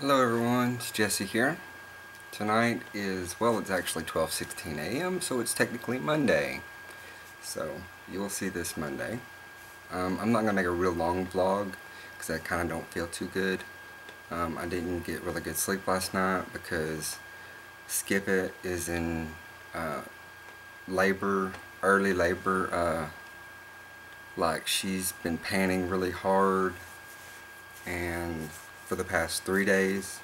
Hello everyone, it's Jesse here. Tonight is, well, it's actually 12:16 a.m., so it's technically Monday. So, you will see this Monday. I'm not going to make a real long vlog, because I kind of don't feel too good. I didn't get really good sleep last night, because Skip It is in uh, labor, early labor. Like, she's been panting really hard, and for the past 3 days.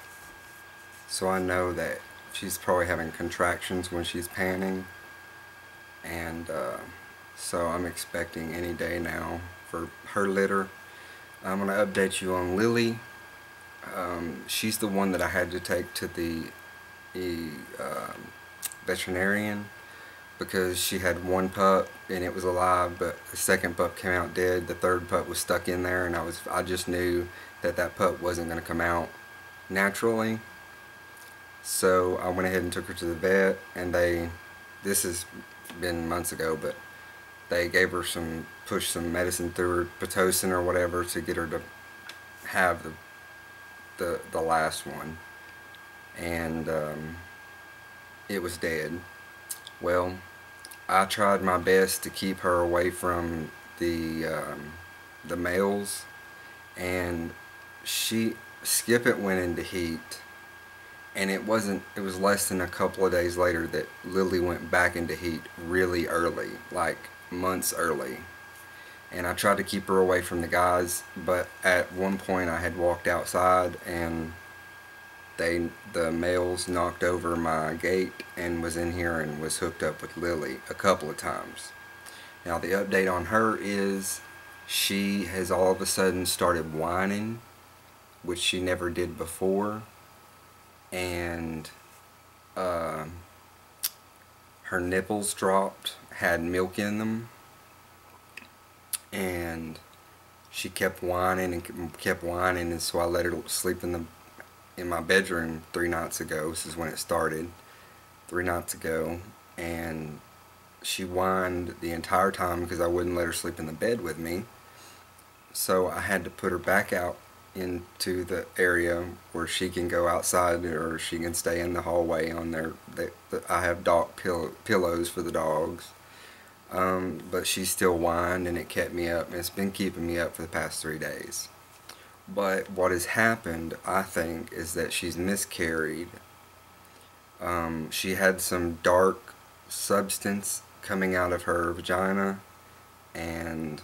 So I know that she's probably having contractions when she's panting, and so I'm expecting any day now for her litter. I'm going to update you on Lily. She's the one that I had to take to the veterinarian because she had one pup and it was alive, but the second pup came out dead. The third pup was stuck in there, and I just knew that that pup wasn't going to come out naturally. So I went ahead and took her to the vet, and this has been months ago, but they gave her pushed some medicine through her, Pitocin or whatever, to get her to have the last one. And it was dead. Well, I tried my best to keep her away from the males, and Skip It went into heat, and it was less than a couple of days later that Lily went back into heat really early, like months early. And I tried to keep her away from the guys, but at one point I had walked outside, and the males knocked over my gate and was in here and was hooked up with Lily a couple of times. Now the update on her is she has all of a sudden started whining, which she never did before, and her nipples dropped, had milk in them, and she kept whining and kept whining, and so I let her sleep in my bedroom 3 nights ago. This is when it started, 3 nights ago, and she whined the entire time because I wouldn't let her sleep in the bed with me. So I had to put her back out into the area where she can go outside, or she can stay in the hallway on there. I have dog pillows for the dogs. But she still whined, and it kept me up, and it's been keeping me up for the past 3 days. But what has happened, I think, is that she's miscarried. She had some dark substance coming out of her vagina, and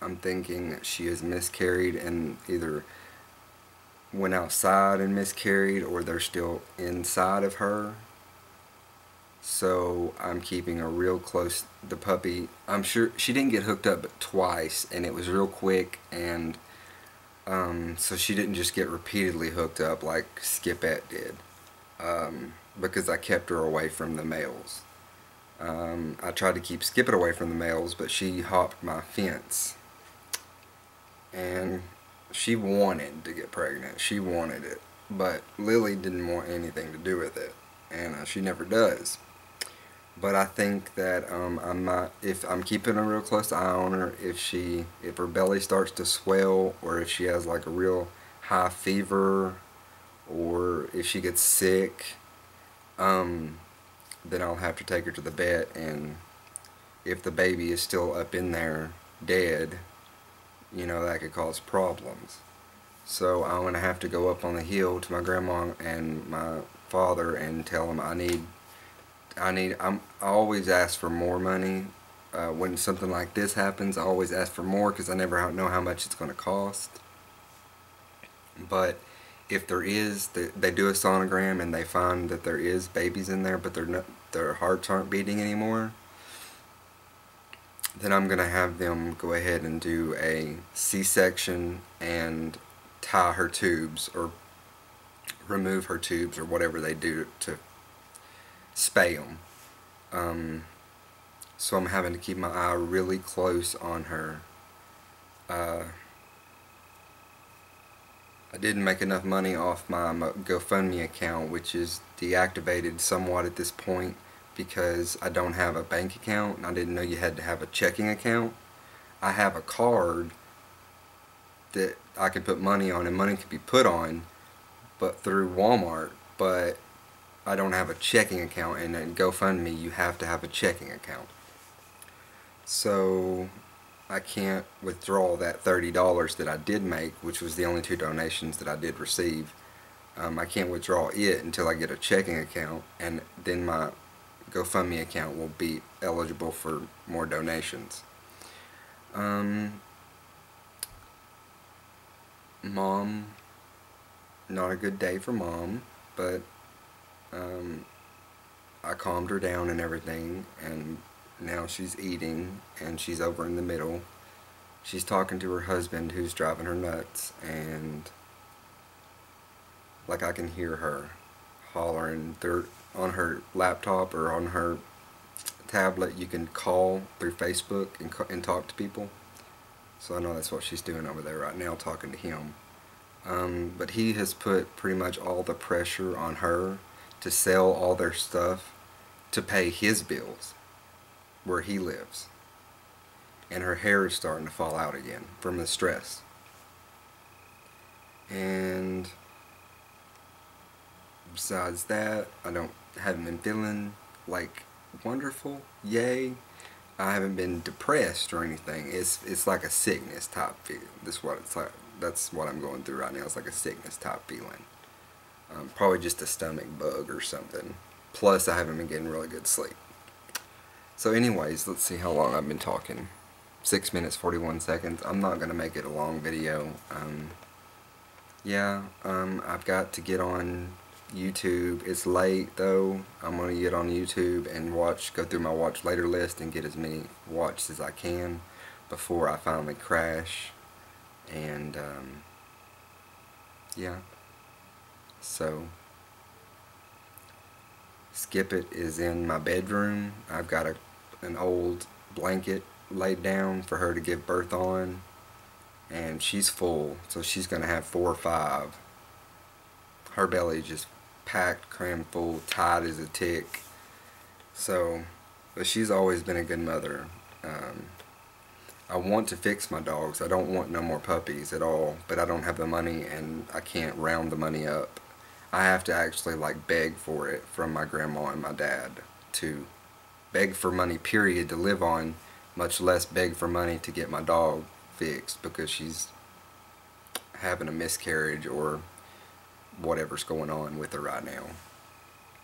I'm thinking that she has miscarried and either went outside and miscarried, or they're still inside of her. So I'm keeping a real close. The puppy, I'm sure she didn't get hooked up but twice, and it was real quick, and so she didn't just get repeatedly hooked up like Skipette did, because I kept her away from the males. I tried to keep Skip It away from the males, but she hopped my fence, and she wanted to get pregnant. She wanted it, but Lily didn't want anything to do with it, and she never does. But I think that if I'm keeping a real close eye on her, if her belly starts to swell, or if she has like a real high fever, or if she gets sick, then I'll have to take her to the vet. And if the baby is still up in there dead, that could cause problems. So I'm going to have to go up on the hill to my grandma and my father and tell them I always ask for more money. When something like this happens, I always ask for more because I never know how much it's going to cost. But if they do a sonogram and they find that there is babies in there, but their hearts aren't beating anymore, then I'm going to have them go ahead and do a C-section and tie her tubes, or remove her tubes, or whatever they do to spay them. So I'm having to keep my eye really close on her. I didn't make enough money off my GoFundMe account, which is deactivated somewhat at this point because I don't have a bank account, and I didn't know you had to have a checking account. I have a card that I can put money on, and money can be put on, but through Walmart, but I don't have a checking account, and in GoFundMe you have to have a checking account. So I can't withdraw that $30 that I did make, which was the only 2 donations that I did receive. I can't withdraw it until I get a checking account, and then my GoFundMe account will be eligible for more donations. Mom, not a good day for Mom, but I calmed her down and everything, and now she's eating, and she's over in the middle. She's talking to her husband, who's driving her nuts, and like I can hear her hollering through on her laptop or on her tablet. You can call through Facebook and talk to people. So I know that's what she's doing over there right now, talking to him. But he has put pretty much all the pressure on her to sell all their stuff to pay his bills where he lives. And her hair is starting to fall out again from the stress. And besides that, haven't been feeling like wonderful. Yay. I haven't been depressed or anything. It's like a sickness type feeling. That's what it's like. That's what I'm going through right now. It's like a sickness type feeling. Probably just a stomach bug or something. Plus, I haven't been getting really good sleep. So anyways, let's see how long I've been talking. 6 minutes 41 seconds. I'm not going to make it a long video. I've got to get on YouTube. It's late though. I'm going to get on YouTube and go through my watch later list and get as many watched as I can before I finally crash. And yeah, so Skip It is in my bedroom. I've got an old blanket laid down for her to give birth on, and she's full, so she's gonna have 4 or 5. Her belly just packed, crammed full, tight as a tick. So, but she's always been a good mother. I want to fix my dogs. I don't want no more puppies at all, but I don't have the money, and I can't round the money up. I have to actually like beg for it from my grandma and my dad, to beg for money period to live on, much less beg for money to get my dog fixed because she's having a miscarriage or whatever's going on with her right now.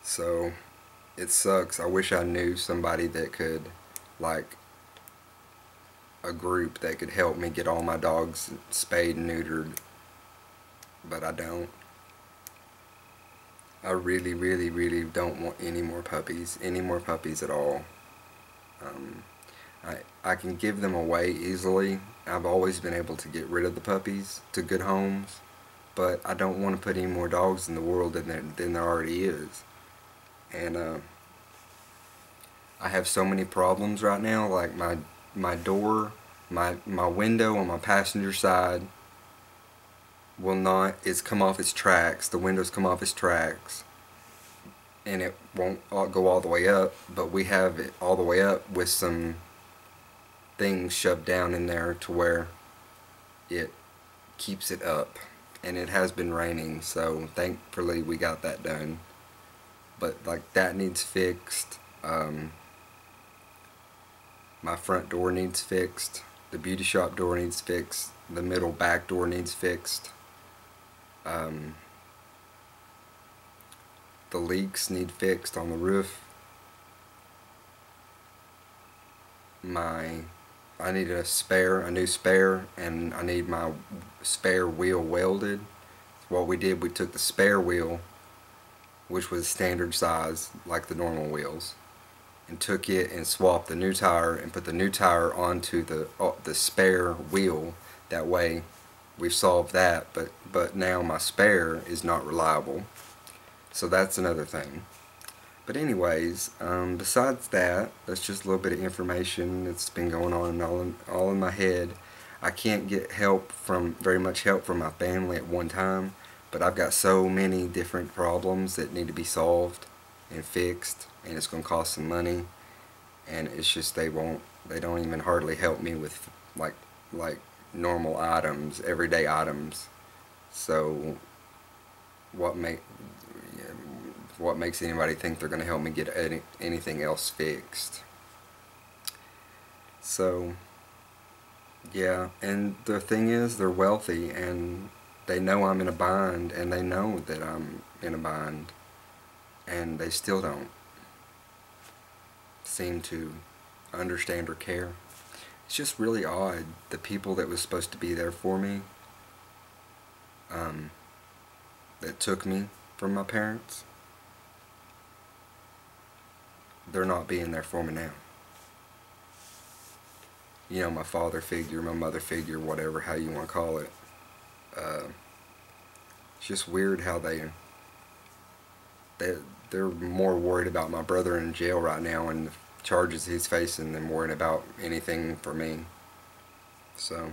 So it sucks. I wish I knew somebody that could, like a group that could help me get all my dogs spayed and neutered, but I don't. I really, really, really don't want any more puppies at all. I can give them away easily. I've always been able to get rid of the puppies to good homes, but I don't want to put any more dogs in the world than there already is. And I have so many problems right now, like my door, my window on my passenger side it's come off its tracks. The windows come off its tracks, and it won't go all the way up, but we have it all the way up with some things shoved down in there to where it keeps it up. And it has been raining, so thankfully we got that done. But like that needs fixed. My front door needs fixed. The beauty shop door needs fixed. The middle back door needs fixed. The leaks need fixed on the roof. I need a new spare, and I need my spare wheel welded. What we did, we took the spare wheel, which was standard size like the normal wheels, and took it and swapped the new tire and put the new tire onto the spare wheel. That way we've solved that, but now my spare is not reliable, so that's another thing. But anyways, besides that, that's just a little bit of information that's been going on all in my head. I can't get very much help from my family at one time, but I've got so many different problems that need to be solved and fixed, and it's going to cost some money, and it's just they don't even hardly help me with like normal items, everyday items. So what make what makes anybody think they're going to help me get anything else fixed? So yeah, and the thing is, they're wealthy and they know I'm in a bind, and they know that I'm in a bind, and they still don't seem to understand or care. It's just really odd. The people that was supposed to be there for me, that took me from my parents, they're not being there for me now. You know, my father figure, my mother figure, whatever, how you want to call it. It's just weird how they're more worried about my brother in jail right now and the charges he's facing than worrying about anything for me. So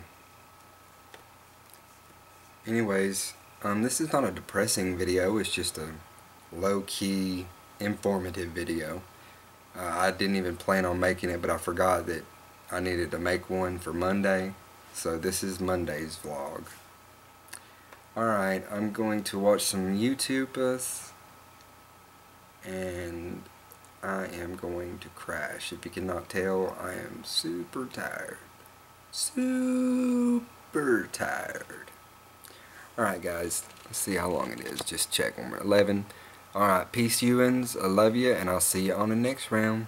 anyways, this is not a depressing video, it's just a low-key informative video. I didn't even plan on making it, but I forgot that I needed to make one for Monday, so this is Monday's vlog. Alright, I'm going to watch some YouTubers, and I am going to crash. If you cannot tell, I am super tired. Super tired. Alright guys, let's see how long it is. Just check when we're 11. Alright, peace, Ewans. I love you, and I'll see you on the next round.